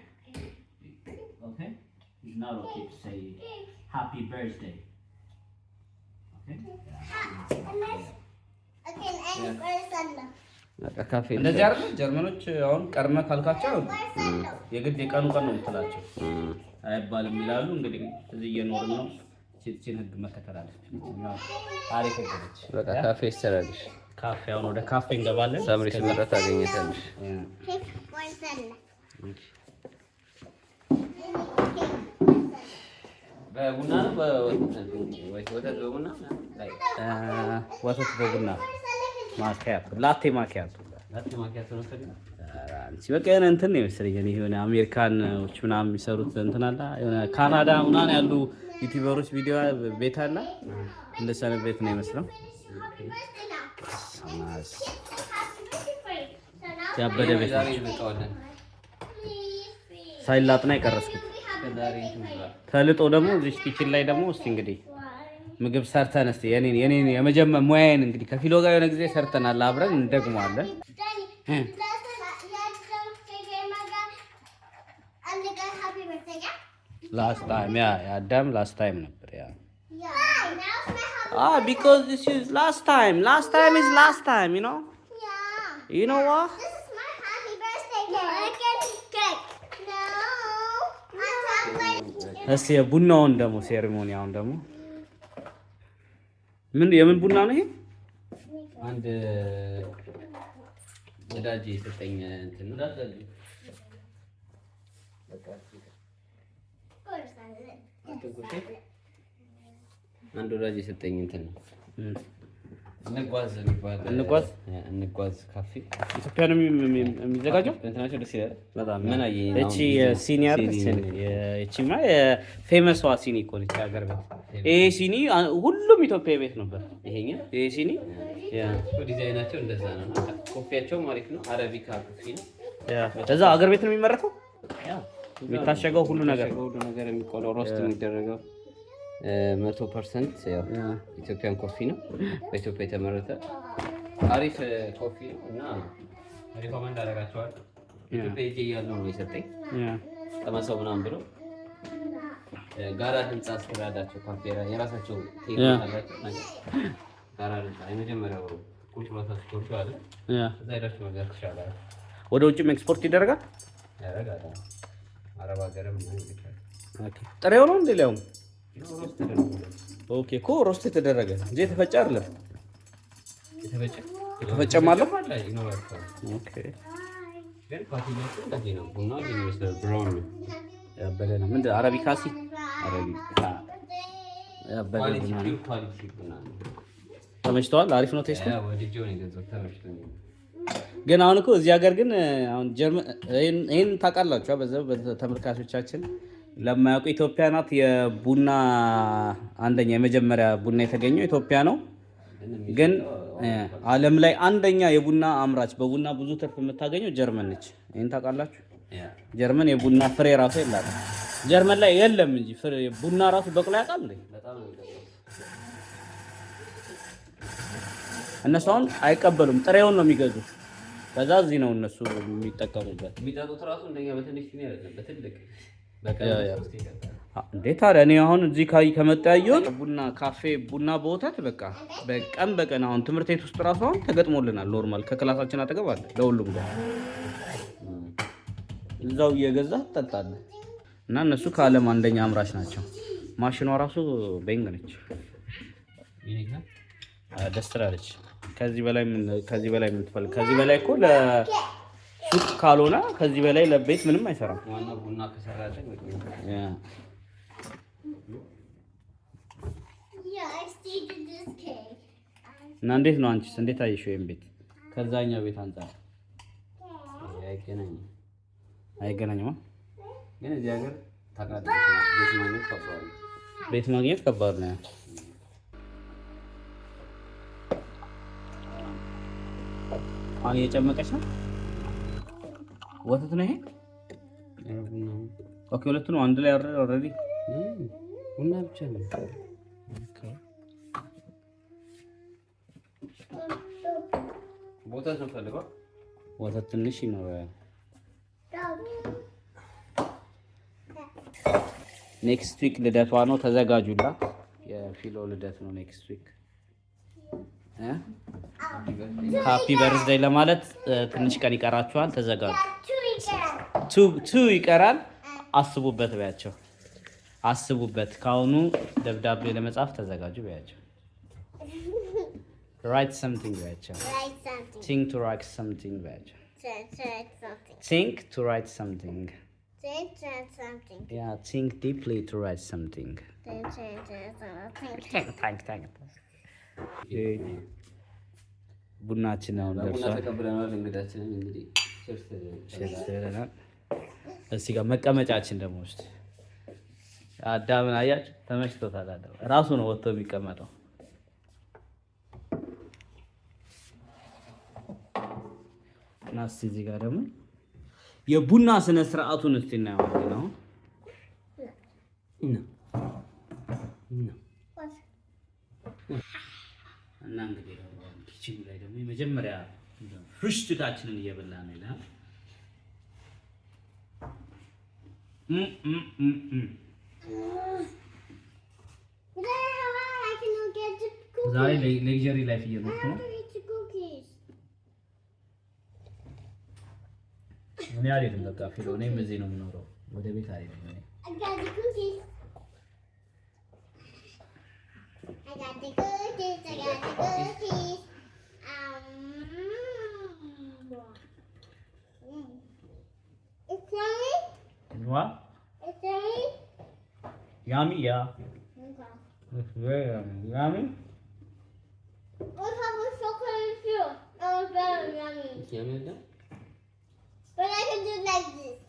[SPEAKER 1] Okay? It's not okay to say happy birthday. Okay?
[SPEAKER 5] Okay, and Sunday.
[SPEAKER 4] ካፌ
[SPEAKER 1] እንደዚህ አይደል? ጀርመኖች አሁን ቀርመ ካልካቸው የግድ የቀኑ ቀን ነው የምትላቸው አይባልም ይላሉ። እንግዲህ እዚህ እየኖርን ነው። ቺን ህግ መከተል አለብን። አሪፍ ህግች
[SPEAKER 4] በቃ ካፌ ይሰራልሽ።
[SPEAKER 1] ካፌ አሁን ወደ ካፌ እንገባለን።
[SPEAKER 4] ሳምሪ ሲመጣ ታገኘታለሽ። በቡና ነው ወተት በቡና
[SPEAKER 1] ወተት በቡና ማኪያቶ ላቴ ማኪያቶ
[SPEAKER 4] ነው ታዲያ።
[SPEAKER 1] አንቺ በቃ የሆነ እንትን ነው የመሰለኝ እኔ የሆነ አሜሪካኖች ምናምን የሚሰሩት እንትን አለ የሆነ ካናዳ ምናምን ያሉ ዩቲዩበሮች ቪዲዮ ቤት አለ እንደዛ ነው ቤት ነው የመስለው። ያበደ ቤት ነው። ሳይላጥና የቀረስኩት ተልጦ ደግሞ እዚህ ኪችን ላይ ደግሞ እስቲ እንግዲህ ምግብ ሰርተን እስቲ የኔን የመጀመሪያ ሙያዬን እንግዲህ ከፊሎ ጋር የሆነ ጊዜ ሰርተናል አብረን እንደግመዋለን። ላስት ታይም አዳም ላስት ታይም ነበር ያ because this is last time is last time, you know what
[SPEAKER 5] This is my happy birthday cake. I get cake. No. I chocolate.
[SPEAKER 1] እስቲ ቡናውን ደግሞ ሴሪሞኒያውን ደግሞ የምን ቡና ነው ይሄ?
[SPEAKER 4] አንድ ወዳጅ የሰጠኝ እንትን እንዳትል አንድ ወዳጅ የሰጠኝ እንትን ነው። እንጓዝ ካፌ
[SPEAKER 1] ኢትዮጵያ ነው የሚዘጋጀው።
[SPEAKER 4] እንትናቸው ደስ ይላል በጣም።
[SPEAKER 1] ምን አየኝ እቺ ሲኒ አይደል? እቺማ የፌመስ ሲኒ እኮ ነች ሀገር ቤት። ይሄ ሲኒ ሁሉም ኢትዮጵያ ቤት ነበር። ይሄ ሲኒ
[SPEAKER 4] ዲዛይናቸው እንደዛ ነው። ኮፊያቸው አሪፍ ነው። አረቢካ ኮፊ ነው።
[SPEAKER 1] እዛ ሀገር ቤት ነው የሚመረተው። የሚታሸገው ሁሉ ነገር
[SPEAKER 4] የሚቆለው ሮስት የሚደረገው 100% ያው ኢትዮጵያን ኮፊ ነው። በኢትዮጵያ የተመረተ አሪፍ ኮፊ ነው እና ሪኮመንድ አደርጋቸዋለሁ። ኢትዮጵያ ሄጄ እያለሁ ነው የሰጠኝ። ተመሰው ምናምን ብሎ ጋራ ህንጻ አስተዳዳቸው ካፌራ የራሳቸው ቴክ አላቸው ነገር ጋራ ህንጻ የመጀመሪያው ቁጭ ብለው ስፖርቱ አለ። እዛ ሄዳችሁ መግዛት ትችላላችሁ።
[SPEAKER 1] ወደ ውጭም ኤክስፖርት ይደረጋል።
[SPEAKER 4] ያረጋል። አረብ ሀገርም ነው ይችላል።
[SPEAKER 1] ጥሬው ነው እንዴ ሊያውም? ኦኬ እኮ ሮስት የተደረገ እንጂ የተፈጨ አይደለም። የተፈጨ ማለት ኦኬ።
[SPEAKER 4] ግን ፓቲሎቹ እንደዚህ ነው። ቡናው ግን ይመስላል ብራውን ነው።
[SPEAKER 1] ያበለ ነው። ምንድን አረቢካ ሲ አረቢካ ያበለ ነው።
[SPEAKER 4] ኳሊቲ ቡና ነው።
[SPEAKER 1] ተመችቷል። አሪፍ ነው ቴስቱ።
[SPEAKER 4] ወዲጆ ነው የገዛሁት። ተመችቶኛል።
[SPEAKER 1] ግን አሁን እኮ እዚህ ሀገር ግን አሁን ጀርመን ይሄን ታውቃላችሁ በዛው ተመልካቾቻችን ለማያውቁ ኢትዮጵያ ናት የቡና አንደኛ የመጀመሪያ ቡና የተገኘው ኢትዮጵያ ነው። ግን ዓለም ላይ አንደኛ የቡና አምራች በቡና ብዙ ትርፍ የምታገኘው ጀርመን ነች። ይሄን ታውቃላችሁ? ጀርመን የቡና ፍሬ ራሱ የላትም። ጀርመን ላይ የለም እንጂ ፍሬ ቡና ራሱ በቅሎ ያውቃል እንዴ? እነሱ አሁን አይቀበሉም፣ ጥሬውን ነው የሚገዙት። ከዛ እዚህ ነው እነሱ የሚጠቀሙበት።
[SPEAKER 4] የሚጠጡት ራሱ እንደኛ በትንሽ ነው አይደለም፣ በትልቅ
[SPEAKER 1] እንዴት ታዲያ እኔ አሁን እዚህ ከመጣ ያየሁት ቡና ካፌ ቡና በወተት በቃ በቀን አሁን ትምህርት ቤት ውስጥ ራሱ አሁን ተገጥሞልናል። ኖርማል ከክላሳችን አጠገብ አለ ለሁሉም ጋር እዛው እየገዛ ትጠጣለህ። እና እነሱ ከዓለም አንደኛ አምራች ናቸው። ማሽኗ ራሱ ቤንግ ነች፣ ደስ ትላለች። ከዚህ በላይ ምን ትፈልግ? ከዚህ በላይ እኮ ሱቅ ካልሆነ ከዚህ በላይ ለቤት ምንም አይሰራም።
[SPEAKER 4] ዋናው ቡና ከሰራለህ
[SPEAKER 1] እና እንዴት ነው አንቺስ እንዴት አየሽው? ይሄን ቤት ከዛኛው ቤት አንፃር አይገናኝም።
[SPEAKER 4] ግን እዚህ ሀገር ታውቃለህ
[SPEAKER 1] ቤት ማግኘት ከባድ ነው። አሁን እየጨመቀች ነው። ወተት ነው ይሄ? ኦኬ ሁለቱ ነው አንድ ላይ ኦልሬዲ
[SPEAKER 4] ቡና ብቻ ነው። ወተት ነው ፈልገው
[SPEAKER 1] ወተት ትንሽ ይኖራል። ኔክስት ዊክ ልደቷ ነው፣ ተዘጋጁላት። የፊሎ ልደት ነው ኔክስት ዊክ። ሃፒ በርዝዴይ ለማለት ትንሽ ቀን ይቀራችኋል፣ ተዘጋጁ። ቱ ይቀራል። አስቡበት በያቸው፣ አስቡበት። ካሁኑ ደብዳቤ ለመጻፍ ተዘጋጁ በያቸው። write something በያቸው። think to write something በያቸው። think to write something. Yeah, think deeply to write something. ቡናችን ነው ደርሷል።
[SPEAKER 4] ተቀብለናል። እንግዳችንን እንግዲህ
[SPEAKER 1] እዚህ ጋር መቀመጫችን ደግሞ ውስጥ አዳምን አያችሁ፣ ተመችቶታል። አዳም ራሱ ነው ወጥቶ የሚቀመጠው። እና እስቲ እዚህ ጋር ደግሞ የቡና ስነ ስርዓቱን እስቲ እናየዋለን። አሁን እና እንግዲህ ኪችኑ ላይ ደግሞ የመጀመሪያ ፍርሽቱካችንን እየበላን ነው ይላል። ዛሬ ሌክዠሪ ላይፍ እየኖርኩ ነው። እኔ አልሄድም በቃ ፊሎ እኔም እዚህ ነው የምኖረው። ወደ ቤት አልሄድም እኔ።
[SPEAKER 5] I got the cookies. I got the cookies. I got the cookies. It's yummy.
[SPEAKER 1] What?
[SPEAKER 5] It's yummy.
[SPEAKER 1] Yummy, yeah.
[SPEAKER 5] Okay.
[SPEAKER 1] It's very yummy. Yummy?
[SPEAKER 5] What have with chocolate too? That was very yummy.
[SPEAKER 4] Yummy አይደል?
[SPEAKER 5] But I can do like this.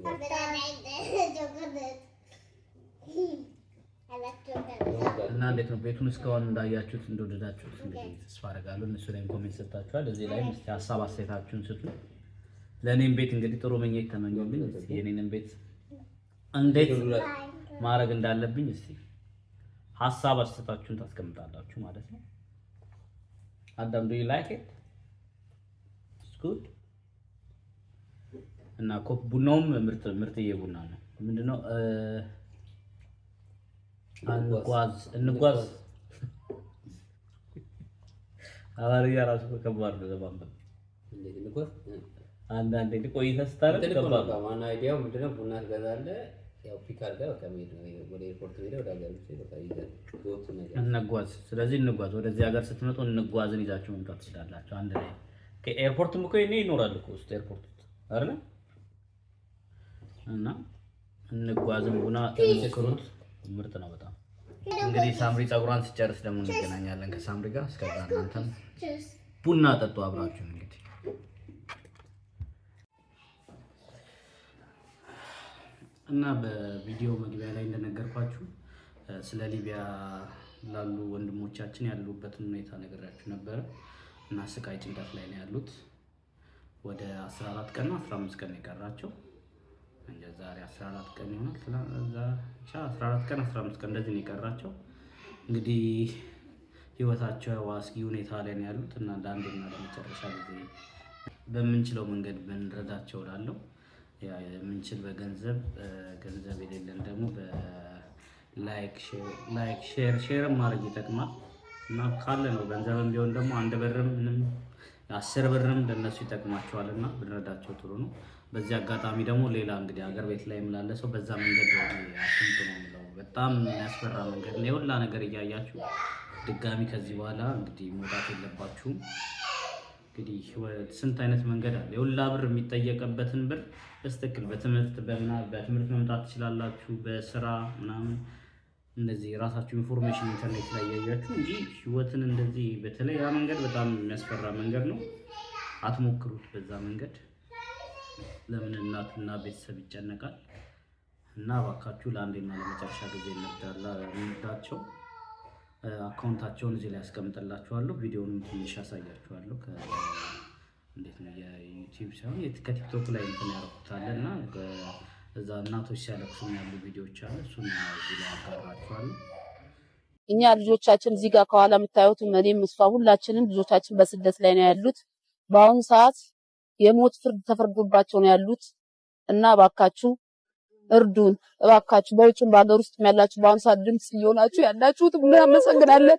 [SPEAKER 5] But I like the chocolate. I like chocolate.
[SPEAKER 1] እና እንዴት ነው ቤቱን እስካሁን እንዳያችሁት እንደወደዳችሁት እንግዲህ ተስፋ አደርጋለሁ። እነሱ ላይም ኮሜንት ሰጣችኋል። እዚህ ላይም እስቲ ሀሳብ አስተያየታችሁን ስጡ። ለእኔም ቤት እንግዲህ ጥሩ ምኞት ተመኙልኝ። እስቲ የኔንም ቤት እንዴት ማድረግ እንዳለብኝ እስቲ ሀሳብ አስተያየታችሁን ታስቀምጣላችሁ ማለት ነው። አዳም ዱ ዩ ላይክ ኢት? ኢትስ ጉድ። እና ኮፕ ቡናውም ምርጥዬ ቡና ነው። ምንድነው እንጓዝ አማርኛ ራሱ ከባድ ነው ለማንበብ። አንዳንዴ ቆይተህ ስታረግ ከባድ ነው።
[SPEAKER 4] ዋና አይዲያው ምንድነው? ቡና ትገዛለህ፣ ያው ፒክ አድርገህ በቃ መሄድ ነው። ወደ ኤርፖርት ሄደህ ወደ ሀገር ውስጥ በቃ ይዘህ ጎት ነገር
[SPEAKER 1] እንጓዝ። ስለዚህ እንጓዝ። ወደዚህ ሀገር ስትመጡ እንጓዝን ይዛችሁ መምጣት ትችላላችሁ። አንድ ላይ ከኤርፖርትም እኮ ይኖራል እኮ ውስጥ ኤርፖርት አይደል? እና እንጓዝን ቡና እንስክሩት ምርጥ ነው በጣም። እንግዲህ ሳምሪ ፀጉሯን ሲጨርስ ደግሞ እንገናኛለን ከሳምሪ ጋር። እስከዛ እናንተም ቡና ጠጡ አብራችሁ። እንግዲህ እና በቪዲዮ መግቢያ ላይ እንደነገርኳችሁ ስለ ሊቢያ ላሉ ወንድሞቻችን ያሉበትን ሁኔታ ነገራችሁ ነበረ እና ስቃይ ጭንቀት ላይ ነው ያሉት። ወደ 14 ቀን ነው 15 ቀን የቀራቸው። እንደ ዛሬ 14 ቀን ይሆናል። እዛ 14 ቀን 15 ቀን እንደዚህ ነው የቀራቸው። እንግዲህ ህይወታቸው አስጊ ሁኔታ ላይ ነው ያሉት እና ለአንዴና ለመጨረሻ ጊዜ በምንችለው መንገድ ብንረዳቸው እላለሁ። ያ የምንችል በገንዘብ ገንዘብ የሌለን ደግሞ በላይክ ሼር ማድረግ ይጠቅማል እና ካለ ነው ገንዘብም ቢሆን ደግሞ 1 ብርም ምንም 10 ብርም ለነሱ ይጠቅማቸዋልና ብንረዳቸው ጥሩ ነው። በዚህ አጋጣሚ ደግሞ ሌላ እንግዲህ ሀገር ቤት ላይ የምላለ ሰው በዛ መንገድ አትምጡ ነው የምለው። በጣም የሚያስፈራ መንገድ ነው። የሁላ ነገር እያያችሁ ድጋሚ ከዚህ በኋላ እንግዲህ መውጣት የለባችሁም። እንግዲህ ስንት አይነት መንገድ አለ። የሁላ ብር የሚጠየቅበትን ብር በስትክክል በትምህርት መምጣት ትችላላችሁ። በስራ ምናምን እንደዚህ ራሳችሁ ኢንፎርሜሽን ኢንተርኔት ላይ ያያችሁ እንጂ ህይወትን እንደዚህ በተለይ ያ መንገድ በጣም የሚያስፈራ መንገድ ነው። አትሞክሩት በዛ መንገድ። ለምን እናትና ቤተሰብ ይጨነቃል? እና እባካችሁ ለአንዴና ለመጨረሻ ጊዜ እንርዳቸው። አካውንታቸውን እዚህ ላይ ያስቀምጥላችኋለሁ። ቪዲዮውንም ትንሽ ያሳያችኋለሁ። እንዴት ነው የዩቲዩብ ሳይሆን ከቲክቶክ ላይ እንትን ያደርጉታል እና እዛ እናቶች ሲያለቅሱ ያሉ ቪዲዮዎች አሉ። እሱን እዚህ ላይ አጋራችኋለሁ።
[SPEAKER 3] እኛ ልጆቻችን እዚህ ጋር ከኋላ የምታዩት እኔም እሷ ሁላችንም ልጆቻችን በስደት ላይ ነው ያሉት። በአሁኑ ሰዓት የሞት ፍርድ ተፈርዶባቸው ነው ያሉት እና እባካችሁ እርዱን። እባካችሁ በውጭም በሀገር ውስጥ ያላችሁ በአሁኑ ሰዓት ድምጽ እየሆናችሁ ያላችሁት እናመሰግናለን።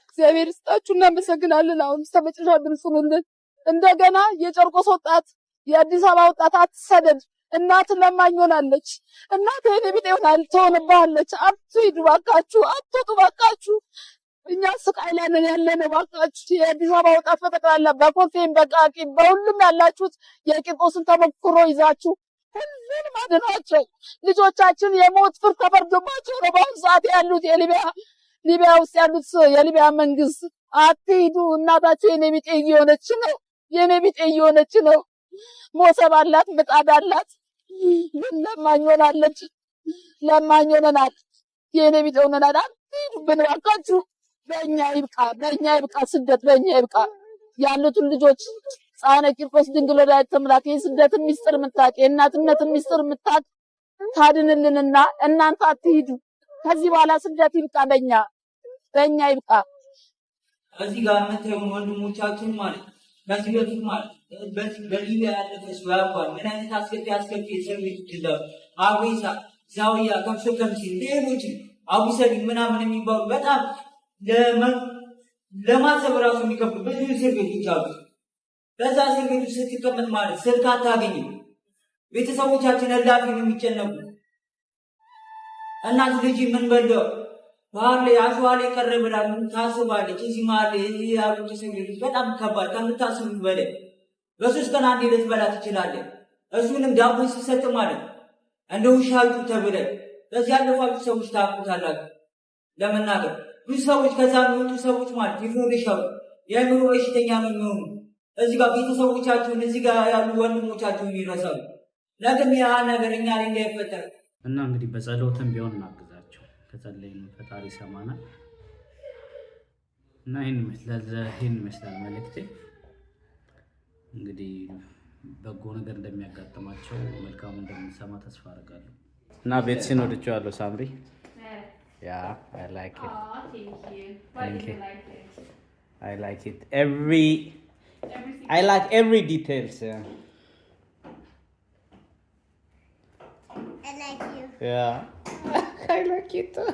[SPEAKER 3] እግዚአብሔር ይስጣችሁ፣ እናመሰግናለን። አሁን እስከመጨረሻ ድምጽ ሁኑልን። እንደገና የጨርቆስ ወጣት የአዲስ አበባ ወጣት አትሰደድ። እናት ለማኝ ሆናለች። እናት የኔ ቢጤ ትሆንብሃለች። አትሂዱ እባካችሁ፣ አትውጡ እባካችሁ። እኛ ስቃይ ላይ ነን ያለነው እባካችሁ። የአዲስ አበባ ወጣት በጠቅላላ በኮልፌም በቃቂም በሁሉም ያላችሁት የቂርቆስን ተሞክሮ ይዛችሁ ሁሉንም አድኗቸው። ልጆቻችን የሞት ፍርድ ተፈርዶባቸው ነው በአሁኑ ሰዓት ያሉት ሊቢያ ውስጥ ያሉት የሊቢያ መንግስት። አትሂዱ። እናታችሁ የኔ ቢጤ እየሆነች ነው፣ የኔ ቢጤ እየሆነች ነው። ሞሰብ አላት፣ ምጣድ አላት፣ ግን ለማኝ ሆናለች። ለማኝ ሆነናል፣ የኔ ቢጤ ሆነናል። አትሂዱብን እባካችሁ። በእኛ ይብቃ፣ በእኛ ይብቃ፣ ስደት በእኛ ይብቃ። ያሉትን ልጆች ጻነ ቂርቆስ ድንግል ወላዲተ አምላክ የስደትን ሚስጥር የምታውቅ የእናትነትን ሚስጥር የምታውቅ ታድንልንና እናንተ አትሂዱ። ከዚህ በኋላ ስደት ይብቃ፣ በእኛ ይብቃ።
[SPEAKER 8] እዚህ ጋር የምታየው ወንድሞቻችን ማለት ከዚህ በፊት ማለት በሊቢያ ያለፈ ሰው ያውቃል ምን አይነት አስከፊ እስር ቤት እንዳሉ አዌሳ፣ ዛውያ፣ ከምሶ ከምሲ፣ ሌሎች አቡሰሪ ምናምን የሚባሉ በጣም ለማሰብ ራሱ የሚከብዱ ብዙ እስር ቤቶች አሉ። በዛ እስር ቤት ውስጥ ስትቀመጥ ማለት ስልክ አታገኝም። ቤተሰቦቻችን እላፊ ነው የሚጨነቁ። እናት ልጅ ምን በለው ባህር ላይ አሸዋ ላይ ቀረ ብላ ታስባለች። እዚህ መሀል ያሉት እስር ቤቶች በጣም ከባድ ከምታስቡ በላይ። በ3 ቀን አንዴ ልትበላ ትችላለህ። እሱንም ዳቦ ሲሰጥ ማለት እንደ ውሻ አሉ ተብለህ በዚህ ያለፋችሁ ሰዎች ታውቁታላችሁ። ለመናገር ብዙ ሰዎች ከዛ የሚወጡ ሰዎች ማለት ይፈውሻሉ። የአእምሮ በሽተኛ ነው የሚሆኑ። እዚህ ጋር ቤተሰቦቻቸውን እዚህ ጋር ያሉ ወንድሞቻቸውን ይረሳሉ። ለምን ያ ነገር እኛ ላይ እንዳይፈጠር
[SPEAKER 1] እና እንግዲህ በጸሎትም ቢሆን እናግዛቸው። ከጸለይን ፈጣሪ ይሰማናል። እና ይህን ይመስላል መልእክቴ። እንግዲህ በጎ ነገር እንደሚያጋጥማቸው መልካሙ እንደምንሰማ ተስፋ አደርጋለሁ። እና ቤትሽን ወድጄዋለሁ ሳምሪ። Yeah, I like it.
[SPEAKER 9] Oh, thank you. Why
[SPEAKER 1] Thank
[SPEAKER 9] do you
[SPEAKER 1] you.
[SPEAKER 9] like it?
[SPEAKER 1] I like it. I like every details. Yeah.
[SPEAKER 5] I like you.
[SPEAKER 1] Yeah. I like it too.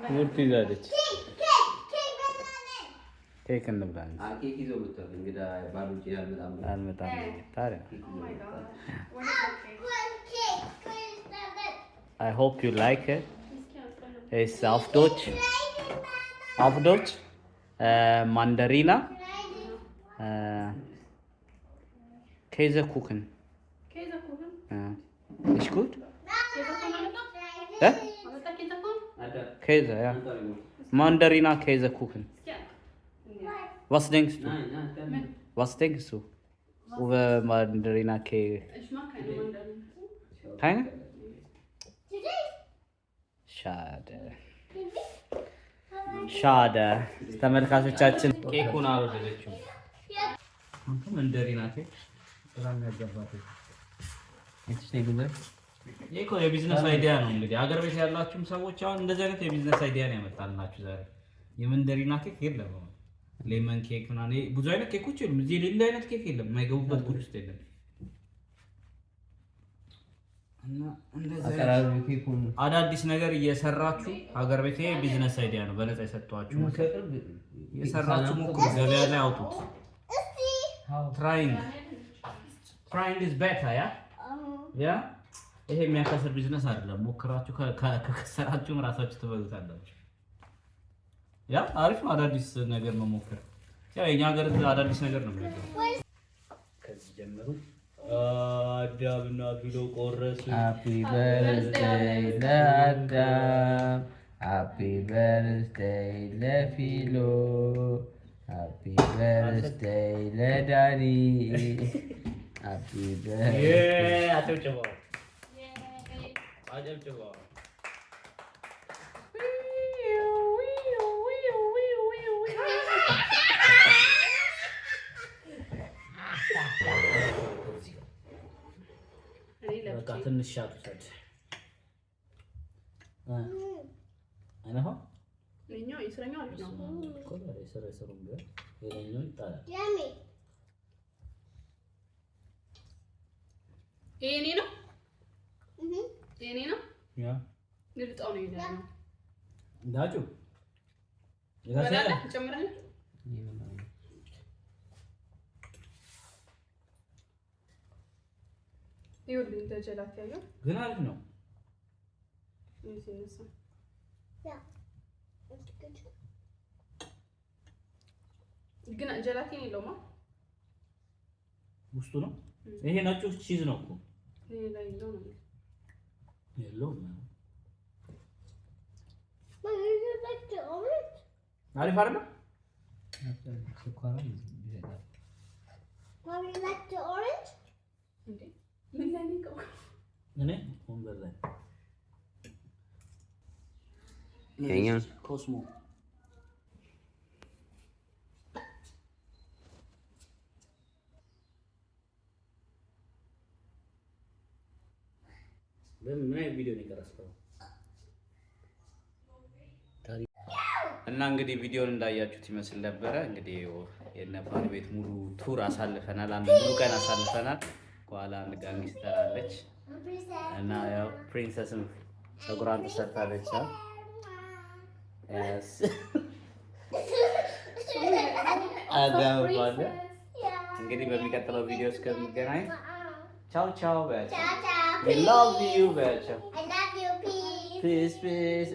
[SPEAKER 1] Good pizza did. Cake and the brand.
[SPEAKER 4] ኬክ ይዞ መጥቷል። እንግዳ ባሉ ይችላል በጣም
[SPEAKER 1] አልመጣም ታዲያ።
[SPEAKER 9] Oh my god. What is that cake?
[SPEAKER 5] One cake. Where's the bed?
[SPEAKER 1] I hope you like it.
[SPEAKER 9] This
[SPEAKER 1] It's auf Deutsch. Auf Deutsch. Mandarina. Käsekuchen.
[SPEAKER 9] Käsekuchen?
[SPEAKER 1] Ist gut?
[SPEAKER 9] Käsekuchen አመጣ?
[SPEAKER 1] Hä?
[SPEAKER 9] አመጣ Käsekuchen?
[SPEAKER 1] Käse, ja. Mandarina Käsekuchen. Was denkst du? Was denkst du über Mandarina Käse?
[SPEAKER 9] Ich mag keine Mandarinen.
[SPEAKER 1] Keine? ሻደ ተመልካቾቻችን ኬኩን አልወደደችም። መንደሪና ኬክ በጣም ያገባት ይሄ እኮ የቢዝነስ አይዲያ ነው። እንግዲህ ሀገር ቤት ያላችሁም ሰዎች አሁን እንደዚህ አይነት የቢዝነስ አይዲያ ነው ያመጣልናችሁ ዛሬ። የመንደሪና ኬክ የለም፣ ሌመን ኬክ ምናምን ብዙ አይነት ኬኮች የሉም። እዚህ የሌለ አይነት ኬክ የለም፣ የማይገቡበት ጉድ ውስጥ የለም። እና አዳዲስ ነገር እየሰራችሁ ሀገር ቤት ይሄ ቢዝነስ አይዲያ ነው፣ በነፃ የሰጧችሁ የሰራችሁ ሞክሩ፣ ገበያ ላይ አውጡት። ትራይንግ ኢዝ ቤተር ያ ይሄ የሚያከስር ቢዝነስ አይደለም። ሞክራችሁ ከከሰራችሁም ራሳችሁ ትበሉታላችሁ። ያ አሪፍ ነው አዳዲስ ነገር መሞከር። ያው የኛ ሀገር አዳዲስ ነገር ነው የሚያደርገው። ከዚህ ጀምሩ አዳምና ፊሎ ቆረሱ።
[SPEAKER 4] ሃፒ በርዝዴይ ለአዳም፣ ሃፒ በርዝዴይ ለፊሎ፣ ሃፒ በርዝዴይ ለዳኒ፣ ሃፒ በርዝዴይ
[SPEAKER 1] አጨብጭበው አጨብጭበው። በቃ ትንሽ ሻት ውሰድ። አይነፋም?
[SPEAKER 9] ይኸኛው የስረኛው አሪፍ ነው
[SPEAKER 1] እኮ የስሩም ቢሆን ሌላኛው ይጣላል።
[SPEAKER 5] Yummy.
[SPEAKER 9] ይሄ የእኔ ነው
[SPEAKER 5] Mhm.
[SPEAKER 9] የእኔ ነው።
[SPEAKER 1] ያ
[SPEAKER 9] ልልጣው ነው ይላል ነው
[SPEAKER 1] እንዳጩ
[SPEAKER 9] ወላላ ጨምራለህ። ይኸውልህ እንደ ጀላት ያየው
[SPEAKER 1] ግን አሪፍ ነው።
[SPEAKER 9] እዚህ ነው።
[SPEAKER 5] Yeah. It's good.
[SPEAKER 9] ግን ጀላቲን የለውም
[SPEAKER 1] ውስጡ ነው። ይሄ ነጩ ቺዝ ነው እኮ
[SPEAKER 9] ይሄ ላይ ነው ነው
[SPEAKER 1] የለውም።
[SPEAKER 5] But you like the orange?
[SPEAKER 1] አሪፍ አይደለም?
[SPEAKER 5] Mom, you like the orange?
[SPEAKER 9] እንዴ ምን ላይ ነው?
[SPEAKER 1] እኔ ወንበር ላይ
[SPEAKER 4] ይሄኛው
[SPEAKER 1] ኮስሞ ምን አይነት ቪዲዮ ነው የቀረጽከው? እና እንግዲህ ቪዲዮን እንዳያችሁት ይመስል ነበረ። እንግዲህ የነባር ቤት ሙሉ ቱር አሳልፈናል። አንድ ሙሉ ቀን አሳልፈናል። ከኋላ አንድ ጋንግስተር አለች እና ያው ፕሪንሰስም ፀጉሯን ተሰርታለች። ያስ አዳምባለ እንግዲህ በሚቀጥለው ቪዲዮ እስከምንገናኝ ቻው ቻው በያቸው። We love you በያቸው።
[SPEAKER 5] I love you, peace.
[SPEAKER 1] Peace, peace.